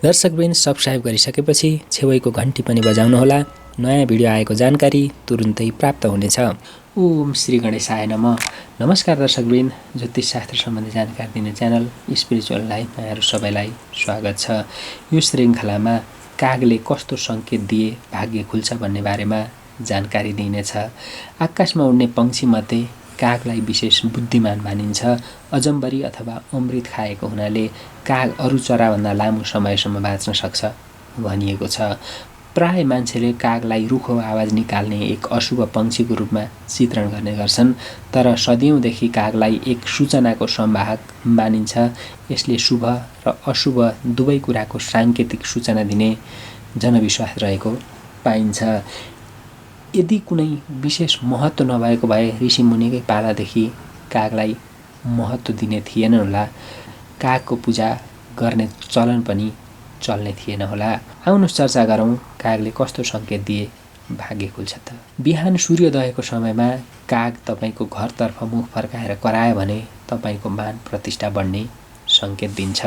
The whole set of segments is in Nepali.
दर्शकवृन्द सब्स्क्राइब गरिसकेपछि छेउको घन्टी पनि बजाउनुहोला। नयाँ भिडियो आएको जानकारी तुरुन्तै प्राप्त हुनेछ। ओम श्री गणेशाय नमः। नमस्कार दर्शकवृन्द, ज्योतिष शास्त्र सम्बन्धी जानकारी दिने च्यानल स्पिरिचुअल लाइफमा यहाँहरू सबैलाई स्वागत छ। यो श्रृङ्खलामा कागले कस्तो सङ्केत दिए भाग्य खुल्छ भन्ने बारेमा जानकारी दिइनेछ। आकाशमा उड्ने पक्षीमध्ये कागलाई विशेष बुद्धिमान मानिन्छ। अजम्बरी अथवा अमृत खाएको हुनाले काग अरू चराभन्दा लामो समयसम्म बाँच्न सक्छ भनिएको छ। प्राय मान्छेले कागलाई रुखो आवाज निकाल्ने एक अशुभ पक्षीको रूपमा चित्रण गर्ने गर्छन्, तर सदियौँदेखि कागलाई एक सूचनाको संवाहक मानिन्छ। यसले शुभ र अशुभ दुवै कुराको साङ्केतिक सूचना दिने जनविश्वास रहेको पाइन्छ। यदि कुनै विशेष महत्त्व नभएको भए ऋषिमुनिकै पालादेखि कागलाई महत्त्व दिने थिएन होला, कागको पूजा गर्ने चलन पनि चल्ने थिएन होला। आउनुहोस् चर्चा गरौँ कागले कस्तो सङ्केत दिए भाग्य खुल्छ त। बिहान सूर्योदयको समयमा काग तपाईँको घरतर्फ मुख फर्काएर करायो भने तपाईँको मान प्रतिष्ठा बढ्ने सङ्केत दिन्छ।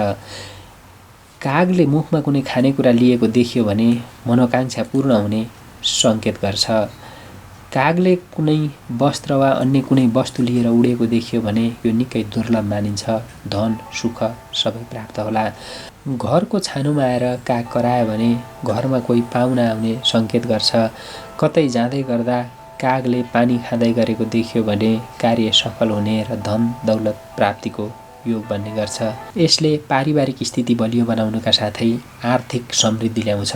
कागले मुखमा कुनै खानेकुरा लिएको देखियो भने मनोकाङ्क्षा पूर्ण हुने सङ्केत गर्छ। कागले कुनै वस्त्र वा अन्य कुनै वस्तु लिएर उडेको देखियो भने यो निकै दुर्लभ मानिन्छ। धन सुख सबै प्राप्त होला। घरको छानुमा आएर काग करायो भने घरमा कोही पाहुना आउने सङ्केत गर्छ। कतै जाँदै गर्दा कागले पानी खाँदै गरेको देखियो भने कार्य सफल हुने र धन दौलत प्राप्तिको योग बन्ने गर्छ। यसले पारिवारिक स्थिति बलियो बनाउनुका साथै आर्थिक समृद्धि ल्याउँछ।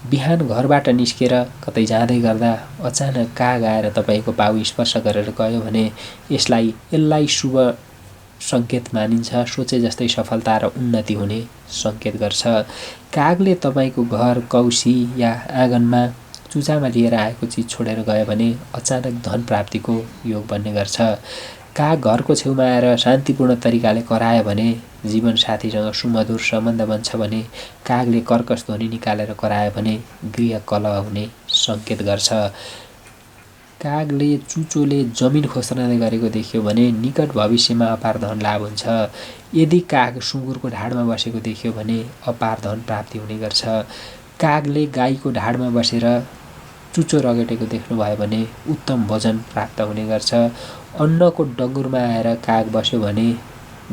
बिहान घरबाट निस्केर कतै जाँदै गर्दा अचानक काग आएर तपाईँको पाउ स्पर्श गरेर गयो भने यसलाई शुभ सङ्केत मानिन्छ। सोचे जस्तै सफलता र उन्नति हुने सङ्केत गर्छ। कागले तपाईँको घर कौसी या आँगनमा चुचामा लिएर आएको चिज छोडेर गयो भने अचानक धन प्राप्तिको योग बन्ने गर्छ। काग घरको छेउमा आएर शान्तिपूर्ण तरिकाले करायो भने जीवन साथीसँग सुमधुर सम्बन्ध बन्छ भने कागले कर्कश ध्वनि निकालेर करायो भने गृह कलह हुने सङ्केत गर्छ। कागले चुचोले जमिन खोस्रदै गरेको देखियो भने निकट भविष्यमा अपार धन लाभ हुन्छ। यदि काग सुँगुरको ढाडमा बसेको देखियो भने अपार धन प्राप्ति हुने गर्छ। कागले गाईको ढाडमा बसेर चुचो रगटेको देख्नुभयो भने उत्तम भोजन प्राप्त हुने गर्छ। अन्नको डगुरमा आएर काग बस्यो भने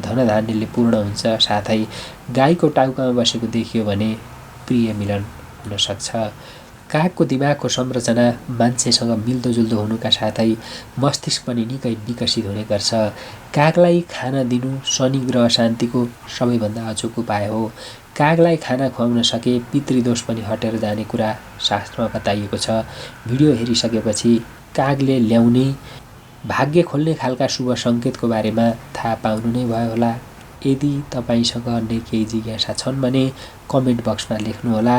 धनधान्यले पूर्ण हुन्छ। साथै गाईको टाउकामा बसेको देखियो भने प्रिय मिलन हुन सक्छ। कागको दिमागको संरचना मान्छेसँग मिल्दोजुल्दो हुनुका साथै मस्तिष्क पनि निकै विकसित हुने गर्छ। कागलाई खाना दिनु शनि ग्रह शान्तिको सबैभन्दा अचुक उपाय हो। कागलाई खाना खुवाउन सके पितृदोष पनि हटेर जाने कुरा शास्त्रमा बताइएको छ। भिडियो हेरिसकेपछि कागले ल्याउने भाग्य खोल्ने खालका शुभ सङ्केतको बारेमा थाहा पाउनु नै भयो होला। यदि तपाईँसँग अन्य केही जिज्ञासा छन् भने कमेन्ट बक्समा लेख्नुहोला।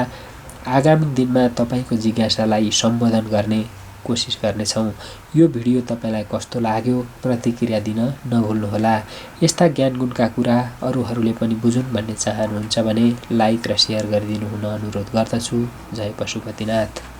आगामी दिनमा तपाईँको जिज्ञासालाई सम्बोधन गर्ने कोसिस गर्नेछौँ। यो भिडियो तपाईँलाई कस्तो लाग्यो प्रतिक्रिया दिन नभुल्नुहोला। यस्ता ज्ञानगुणका कुरा अरूहरूले पनि बुझुन् भन्ने चाहनुहुन्छ भने लाइक र सेयर गरिदिनु हुन अनुरोध गर्दछु। जय पशुपतिनाथ।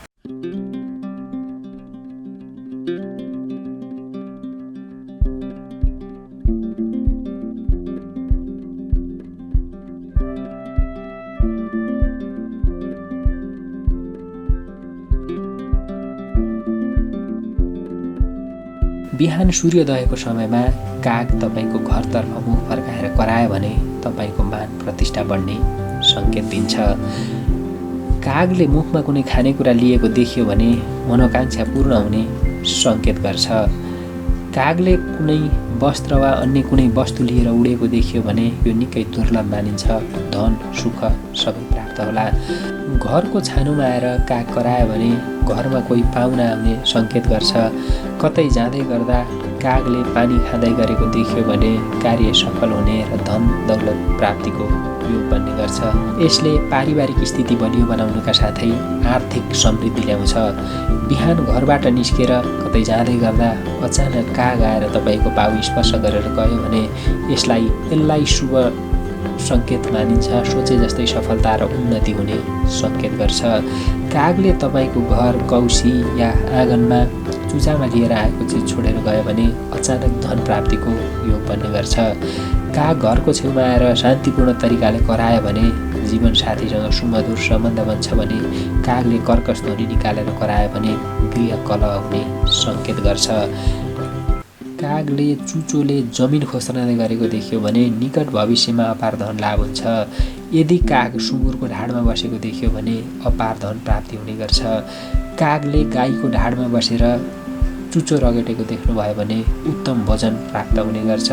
बिहान सूर्योदयको समयमा काग तपाईँको घरतर्फ मुख फर्काएर करायो भने तपाईँको मान प्रतिष्ठा बढ्ने सङ्केत दिन्छ। कागले मुखमा कुनै खानेकुरा लिएको देखियो भने मनोकाङ्क्षा पूर्ण हुने सङ्केत गर्छ। कागले कुनै वस्त्र वा अन्य कुनै वस्तु लिएर उडेको देखियो भने यो निकै दुर्लभ मानिन्छ। धन सुख सबै प्राप्त होला। घरको छानुमा आएर काग करायो भने घरमा कोही पाहुना आउने सङ्केत गर्छ। कतै जाँदै गर्दा कागले पानी खाँदै गरेको देखियो भने कार्य सफल हुने र धन दौलत प्राप्तिको योग बन्ने गर्छ। यसले पारिवारिक स्थिति बलियो बनाउनुका साथै आर्थिक समृद्धि ल्याउँछ। बिहान घरबाट निस्केर कतै जाँदै गर्दा अचानक काग आएर तपाईँको पाउ स्पर्श गरेर गयो भने यसलाई शुभ सङ्केत मानिन्छ। सोचे जस्तै सफलता र उन्नति हुने सङ्केत गर्छ। कागले तपाईँको घर कौसी या आँगनमा चुचामा लिएर आएको चिज छोडेर गयो भने अचानक धन प्राप्तिको योग बन्ने गर्छ। काग घरको छेउमा आएर शान्तिपूर्ण तरिकाले करायो भने जीवनसाथीसँग सुमधुर सम्बन्ध बन्छ भने कागले कर्कश ध्वनि निकालेर करायो भने गृह कलह हुने सङ्केत गर्छ। कागले चुचोले जमिन खोस्न गरेको देखियो भने निकट भविष्यमा अपार धन लाभ हुन्छ। यदि काग सुँगुरको ढाडमा बसेको देखियो भने अपार धन प्राप्ति हुने गर्छ। कागले गाईको ढाडमा बसेर चुचो रगेटेको देख्नुभयो भने उत्तम वजन प्राप्त हुने गर्छ।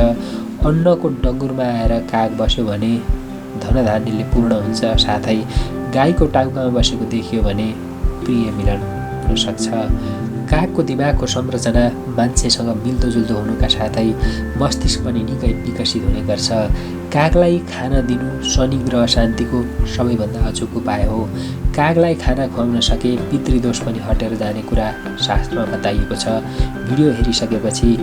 अन्नको डङ्गुरमा आएर काग बस्यो भने धनधान्यले पूर्ण हुन्छ। साथै गाईको टाउकामा बसेको देखियो भने प्रिय मिलन हुन सक्छ। कागको दिमागको संरचना मान्छेसँग मिल्दोजुल्दो हुनुका साथै मस्तिष्क पनि निकै विकसित हुने गर्छ। कागलाई खाना दिनु शनि ग्रह शान्तिको सबैभन्दा अचुक उपाय हो। कागलाई खाना खुवाउन सके पितृदोष पनि हटेर जाने कुरा शास्त्रमा बताइएको छ। भिडियो हेरिसकेपछि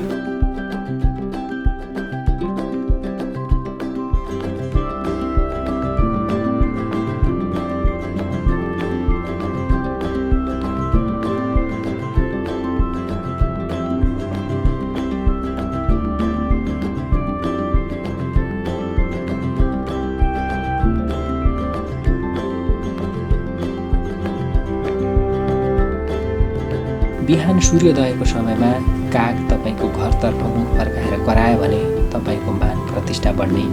बिहान सूर्योदयको समयमा काग तपाईँको घरतर्फ मुख फर्काएर करायो भने तपाईँको मान प्रतिष्ठा बढ्ने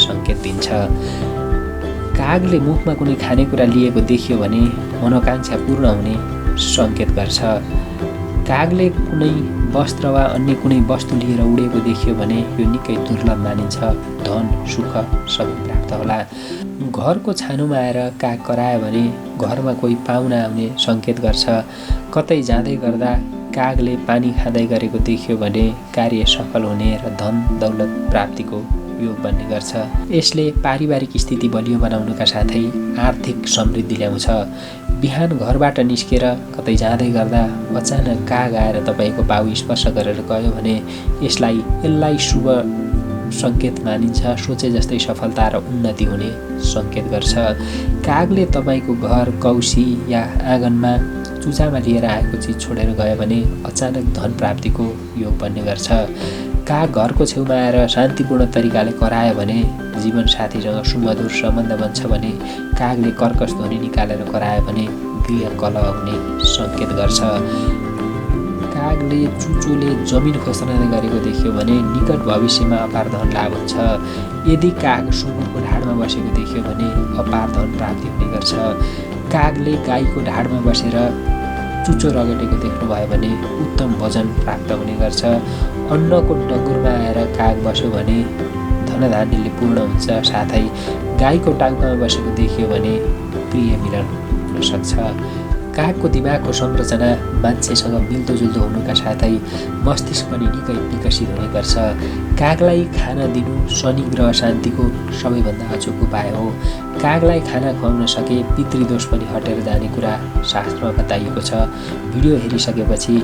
सङ्केत दिन्छ। कागले मुखमा कुनै खानेकुरा लिएको देखियो भने मनोकांक्षा पूर्ण हुने सङ्केत गर्छ। कागले कुनै वस्त्र वा अन्य कुनै वस्तु लिएर उडेको देखियो भने यो निकै दुर्लभ मानिन्छ। धन सुख सबै प्राप्त होला। घरको छानुमा आएर काग करायो भने घरमा कोही पाहुना आउने सङ्केत गर्छ। कतै जाँदै गर्दा कागले पानी खाँदै गरेको देखियो भने कार्य सफल हुने र धन दौलत प्राप्तिको योग बन्ने गर्छ। यसले पारिवारिक स्थिति बलियो बनाउनुका साथै आर्थिक समृद्धि ल्याउँछ। बिहान घरबाट निस्केर कतै जाँदै गर्दा अचानक काग आएर तपाईँको पाउ स्पर्श गरेर गयो भने यसलाई शुभ सङ्केत मानिन्छ। सोचे जस्तै सफलता र उन्नति हुने सङ्केत गर्छ। कागले तपाईँको घर कौसी या आँगनमा चुचामा लिएर आएको चिज छोडेर गयो भने अचानक धन प्राप्तिको योग बन्ने गर्छ। काग घरको छेउमा आएर शान्तिपूर्ण तरिकाले करायो भने जीवनसाथीसँग सुमधुर सम्बन्ध बन्छ भने कागले कर्कश ध्वनि निकालेर करायो भने गृह कलह हुने सङ्केत गर्छ। कागले चुचोले जमिन खोस्न गरेको देखियो भने निकट भविष्यमा अपार धन लाभ हुन्छ। यदि काग सुँगुरको ढाडमा बसेको देखियो भने अपार धन प्राप्ति हुने गर्छ। कागले गाईको ढाडमा बसेर चुचो रगेटेको देख्नुभयो भने उत्तम वजन प्राप्त हुने गर्छ। अन्नको डङ्गुरमा आएर काग बस्यो भने धनधान्यले पूर्ण हुन्छ। साथै गाईको टाउकामा बसेको देखियो भने प्रिय मिलन हुन सक्छ। कागको दिमागको संरचना मान्छेसँग मिल्दोजुल्दो हुनुका साथै मस्तिष्क पनि निकै विकसित हुने गर्छ। कागलाई खाना दिनु शनि ग्रह शान्तिको सबैभन्दा अचुक उपाय हो। कागलाई खाना खुवाउन सके पितृदोष पनि हटेर जाने कुरा शास्त्रमा बताइएको छ। भिडियो हेरिसकेपछि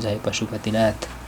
जय पशुपतिनाथ।